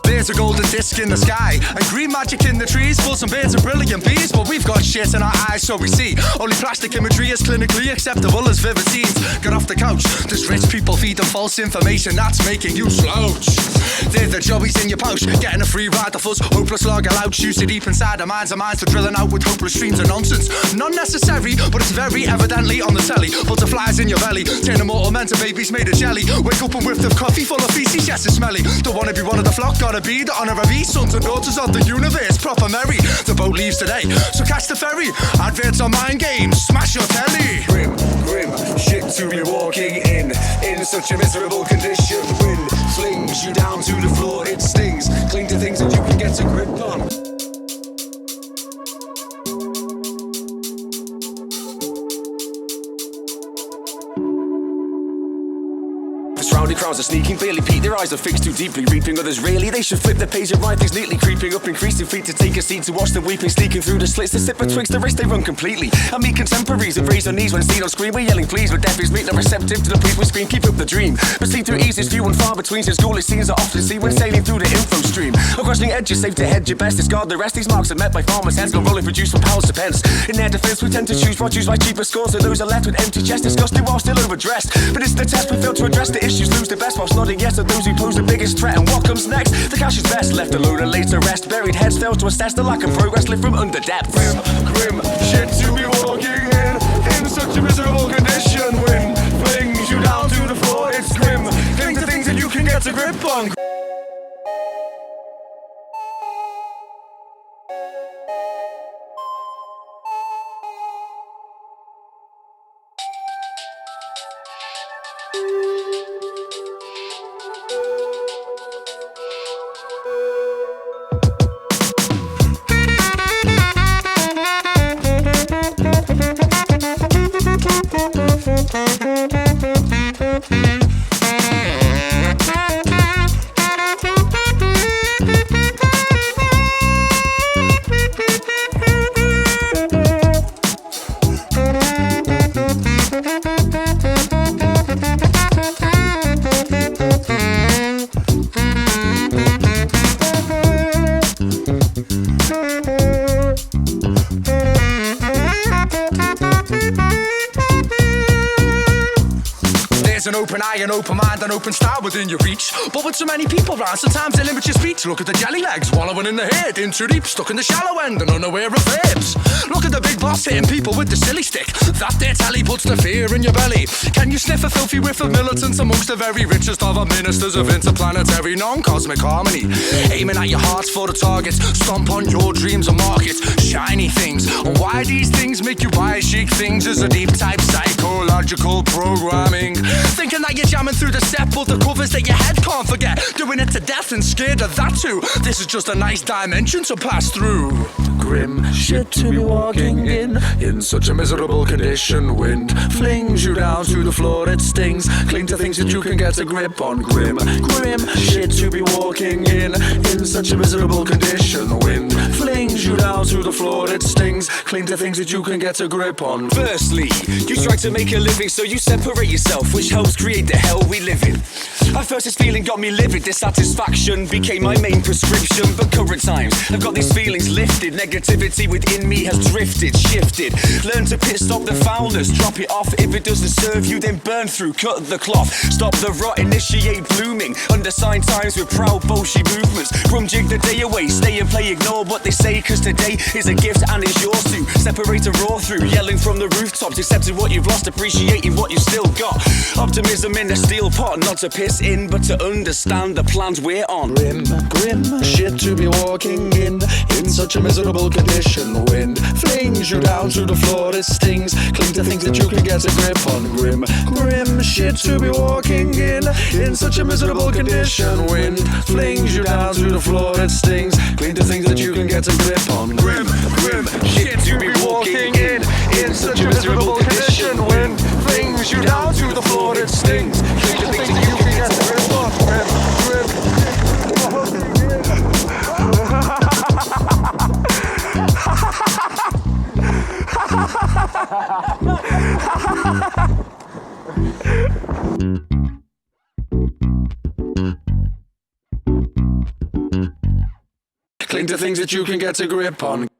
There's a golden disc in the sky and green magic in the trees, full some birds and brilliant bees. But we've got shit in our eyes, so we see only plastic imagery is clinically acceptable as vivid scenes. Get off the couch, there's rich people feeding false information that's making you slouch. They're the joeys in your pouch, getting a free ride off us. Hopeless lager loud, shoots deep inside our minds. Our minds are drilling out with hopeless streams of nonsense. Not necessary, but it's very evidently on the telly. Butterflies in your belly, turn immortal men to babies made of jelly. Wake up and whiff the coffee full of feces, yes it's smelly. Don't wanna be one of the flock, gotta be the honorary sons and daughters of the universe, proper merry. The boat leaves today, so catch the ferry. Adverts on mind games, smash your telly. Grim, grim, shit to be walking in such a miserable condition. Wind flings you down to the floor, it stings. Cling to things that you can get a grip on. Surrounding crowds are sneaking, barely peek, their eyes are fixed too deeply, reaping others really. They should flip the page and write things neatly, creeping up increasing feet to take a seat, to watch them weeping, sneaking through the slits, to sip betwixt the wrist, they run completely. And meet contemporaries and raise their knees when seen on screen. We're yelling please, but deaf is mute, not receptive to the pleas we scream. Keep up the dream, but sleep through ease is few and far between, since ghoulish scenes are often seen when sailing through the info stream. On questioning edges, safe to hedge your best, discard the rest. These marks are met by farmers' heads, gone rolling produced from pounds to pence. In their defense we tend to choose produce by cheaper scores, so those are left with empty chests, disgusting while still overdressed. But it's the test, we fail to address the issues, lose the best whilst nodding yes to those who pose the biggest threat. And what comes next? The cash is best left alone and laid to rest. Buried heads fail to assess the lack of progress, live from under depth. Grim, grim, shit to be walking in such a miserable condition. Wind flings you down to the floor, it's grim. Cling to things that you can get a grip on. An open eye, an open mind, an open style within your reach. But with so many people around, sometimes they limit your speech. Look at the jelly legs, wallowing in the head, in too deep, stuck in the shallow end and unaware of verbs. Look at the big boss hitting people with the silly stick. That there telly puts the fear in your belly. Can you sniff a filthy whiff of militants amongst the very richest of our ministers of interplanetary non-cosmic harmony? Aiming at your hearts for the targets, stomp on your dreams and markets. Shiny things, and why these things make you buy chic things is a deep type psychological programming. Thinking that you're jamming through the set, but the covers that your head can't forget. Doing it to death and scared of that too. This is just a nice dimension to pass through. Grim shit to be walking in such a miserable condition. Wind flings you down to the floor, it stings. Cling to things that you can get a grip on. Grim, grim shit to be walking in such a miserable condition. Wind flings you down to the floor, it stings. Cling to things that you can get a grip on. Firstly, you try to make a living, so you separate yourself, which helps create the hell we live in. At first this feeling got me livid, dissatisfaction became my main prescription. But current times, I've got these feelings lifted. Negativity within me has drifted, shifted. Learn to pit stop the foulness, drop it off. If it doesn't serve you, then burn through, cut the cloth. Stop the rot, initiate blooming. Undersigned times with proud bullshit movements. Grum jig the day away, stay and play, ignore what they say, cause today is a gift and it's yours to separate and roar through. Yelling from the rooftops, accepting what you've lost, appreciating what you've still got. Optimism in a steel pot, not to piss in, but to understand the plans we're on. Grim, grim shit to be walking in such a miserable condition. Wind flings you down to the floor, it stings. Cling to things that you can get a grip on. Grim, grim shit to be walking in such a miserable condition. Wind flings you down to the floor, it stings. Cling to things that you can get a grip on. Grim, grim shit to be walking in such a miserable condition. Wind flings you down to the floor, it stings. Cling to things that you can get a grip on. Grim, grim into things that you can get a grip on.